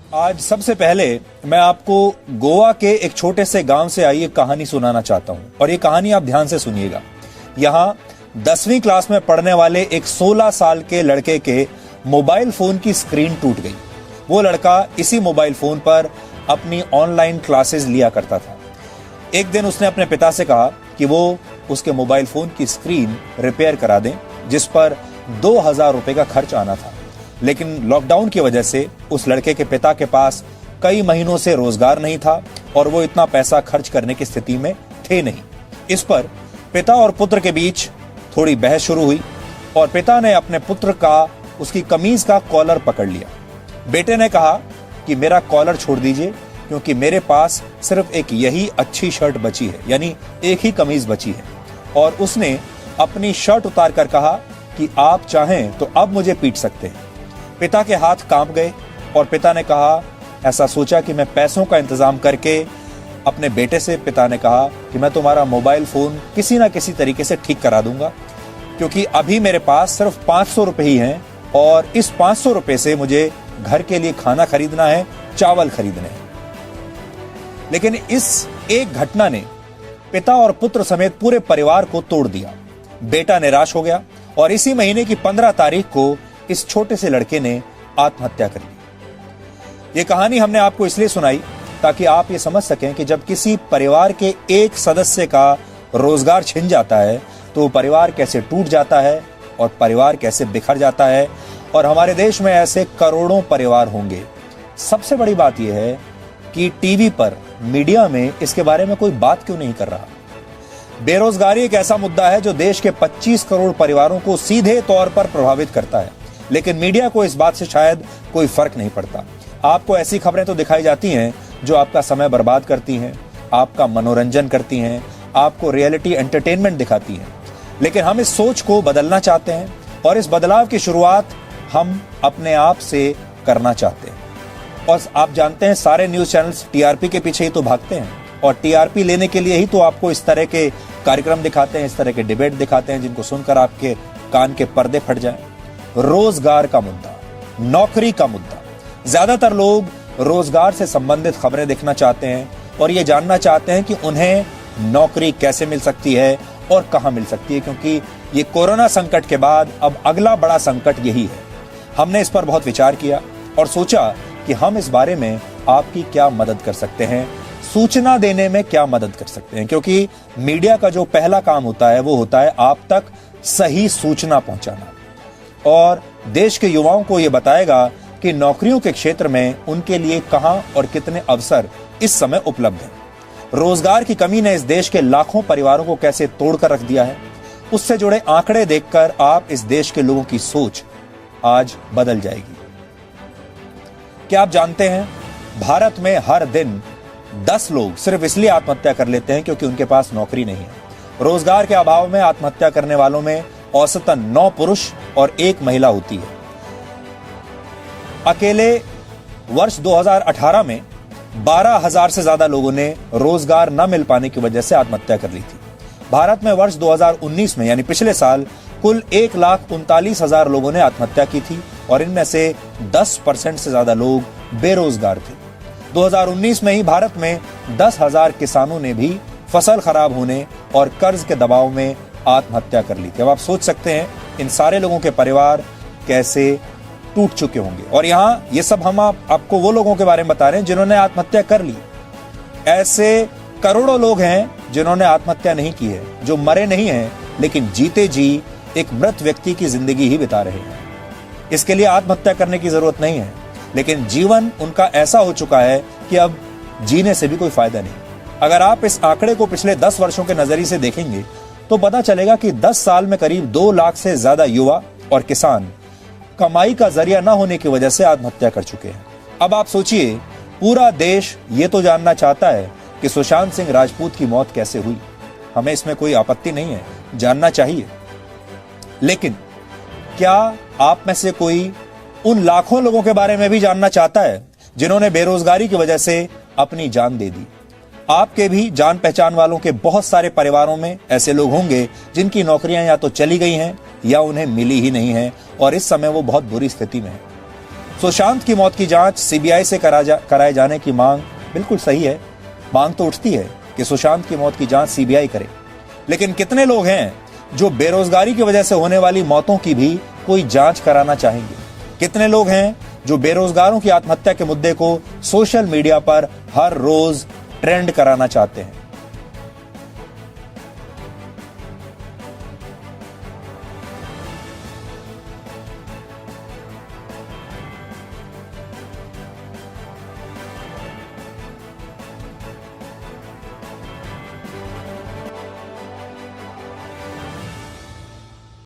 आज सबसे पहले मैं आपको गोवा के एक छोटे से गांव से आई एक कहानी सुनाना चाहता हूं और ये कहानी आप ध्यान से सुनिएगा। यहाँ 10वीं क्लास में पढ़ने वाले एक 16 साल के लड़के के मोबाइल फोन की स्क्रीन टूट गई। वो लड़का इसी मोबाइल फोन पर अपनी ऑनलाइन क्लासेस लिया करता था। एक दिन उसने अपने पिता से कहा कि वो उसके मोबाइल फोन की स्क्रीन रिपेयर करा दें, जिस पर 2000 रुपए का खर्च आना था। लेकिन लॉकडाउन की वजह से उस लड़के के पिता के पास कई महीनों से रोजगार नहीं था और वो इतना पैसा खर्च करने की स्थिति में थे नहीं। इस पर पिता और पुत्र के बीच थोड़ी बहस शुरू हुई और पिता ने अपने पुत्र का उसकी कमीज का कॉलर पकड़ लिया। बेटे ने कहा कि मेरा कॉलर छोड़ दीजिए क्योंकि मेरे पास सिर्फ एक यही अच्छी शर्ट बची है, यानी एक ही कमीज बची है। और उसने अपनी शर्ट उतार कर कहा कि आप चाहें तो अब मुझे पीट सकते हैं। पिता के हाथ कांप गए और पिता ने कहा, ऐसा सोचा कि मैं पैसों का इंतजाम करके अपने बेटे से पिता ने कहा कि मैं तुम्हारा मोबाइल फोन किसी ना किसी तरीके से ठीक करा दूंगा, क्योंकि अभी मेरे पास सिर्फ 500 रुपए ही हैं और इस 500 रुपए से मुझे घर के लिए खाना खरीदना है, चावल खरीदने हैं। लेकिन इस एक घटना ने पिता और पुत्र समेत पूरे परिवार को तोड़ दिया। बेटा निराश हो गया और इसी महीने की 15 तारीख को इस छोटे से लड़के ने आत्महत्या कर ली। ये कहानी हमने आपको इसलिए सुनाई ताकि आप ये समझ सकें कि जब किसी परिवार के एक सदस्य का रोजगार छिन जाता है तो वो परिवार कैसे टूट जाता है और परिवार कैसे बिखर जाता है। और हमारे देश में ऐसे करोड़ों परिवार होंगे। सबसे बड़ी बात यह है कि टीवी पर, मीडिया में इसके बारे में कोई बात क्यों नहीं कर रहा। बेरोजगारी एक ऐसा मुद्दा है जो देश के 25 करोड़ परिवारों को सीधे तौर पर प्रभावित करता है, लेकिन मीडिया को इस बात से शायद कोई फर्क नहीं पड़ता। आपको ऐसी खबरें तो दिखाई जाती हैं जो आपका समय बर्बाद करती हैं, आपका मनोरंजन करती हैं, आपको रियलिटी एंटरटेनमेंट दिखाती हैं। लेकिन हम इस सोच को बदलना चाहते हैं और इस बदलाव की शुरुआत हम अपने आप से करना चाहते हैं। और आप जानते हैं सारे न्यूज चैनल्स टीआरपी के पीछे ही तो भागते हैं और टीआरपी लेने के लिए ही तो आपको इस तरह के कार्यक्रम दिखाते हैं, इस तरह के डिबेट दिखाते हैं जिनको सुनकर आपके कान के पर्दे फट जाएं। रोजगार का मुद्दा, नौकरी का मुद्दा, ज्यादातर लोग रोजगार से संबंधित खबरें देखना चाहते हैं और ये जानना चाहते हैं कि उन्हें नौकरी कैसे मिल सकती है और कहां मिल सकती है, क्योंकि ये कोरोना संकट के बाद अब अगला बड़ा संकट यही है। हमने इस पर बहुत विचार किया और सोचा कि हम इस बारे में आपकी क्या मदद कर सकते हैं, सूचना देने में क्या मदद कर सकते हैं, क्योंकि मीडिया का जो पहला काम होता है वो होता है आप तक सही सूचना पहुंचाना और देश के युवाओं को यह बताएगा कि नौकरियों के क्षेत्र में उनके लिए कहां और कितने अवसर इस समय उपलब्ध हैं। रोजगार की कमी ने इस देश के लाखों परिवारों को कैसे तोड़कर रख दिया है, उससे जुड़े आंकड़े देखकर आप इस देश के लोगों की सोच आज बदल जाएगी। क्या आप जानते हैं, भारत में हर दिन 10 लोग सिर्फ इसलिए आत्महत्या कर लेते हैं क्योंकि उनके पास नौकरी नहीं है। रोजगार के अभाव में आत्महत्या करने वालों में औसतन 9 पुरुष और 1 महिला होती है। अकेले वर्ष 2018 में 12,000 से ज्यादा लोगों ने रोजगार न मिल पाने की वजह से आत्महत्या कर ली थी। भारत में वर्ष 2019 में यानी पिछले साल कुल 1,39,000 लोगों ने आत्महत्या की थी और इनमें से 10% से ज्यादा लोग बेरोजगार थे। 2019 में ही भारत में 10,000 किसानों ने भी फसल खराब होने और कर्ज के दबाव में आत्महत्या कर ली थी। अब आप सोच सकते हैं इन सारे लोगों के परिवार कैसे टूट चुके होंगे। और यहाँ ये सब हम आपको वो लोगों के बारे में बता रहे हैं जिन्होंने आत्महत्या कर ली। ऐसे करोड़ों लोग हैं जिन्होंने आत्महत्या नहीं की है, जो मरे नहीं हैं लेकिन जीते जी एक मृत व्यक्ति की जिंदगी ही बिता रहे हैं। इसके लिए आत्महत्या करने की जरूरत नहीं है, लेकिन जीवन उनका ऐसा हो चुका है कि अब जीने से भी कोई फायदा नहीं। अगर आप इस आंकड़े को पिछले 10 वर्षों के नजरिए से देखेंगे तो पता चलेगा कि 10 साल में करीब 2 लाख से ज्यादा युवा और किसान कमाई का जरिया न होने की वजह से आत्महत्या कर चुके हैं। अब आप सोचिए, पूरा देश ये तो जानना चाहता है कि सुशांत सिंह राजपूत की मौत कैसे हुई। हमें इसमें कोई आपत्ति नहीं है, जानना चाहिए। लेकिन क्या आप में से कोई उन लाखों लोगों के बारे में भी जानना चाहता है जिन्होंने बेरोजगारी की वजह से अपनी जान दे दी? आपके भी जान पहचान वालों के बहुत सारे परिवारों में ऐसे लोग होंगे जिनकी नौकरियां या तो चली गई हैं या उन्हें मिली ही नहीं है और इस समय वो बहुत बुरी स्थिति में है। सुशांत की मौत की जांच सीबीआई से कराए जाने की मांग बिल्कुल सही है। मांग तो उठती है कि सुशांत की मौत की जांच सीबीआई करे, लेकिन कितने लोग हैं जो बेरोजगारी की वजह से होने वाली मौतों की भी कोई जांच कराना चाहेंगे? कितने लोग हैं जो बेरोजगारों की आत्महत्या के मुद्दे को सोशल मीडिया पर हर रोज ट्रेंड कराना चाहते हैं?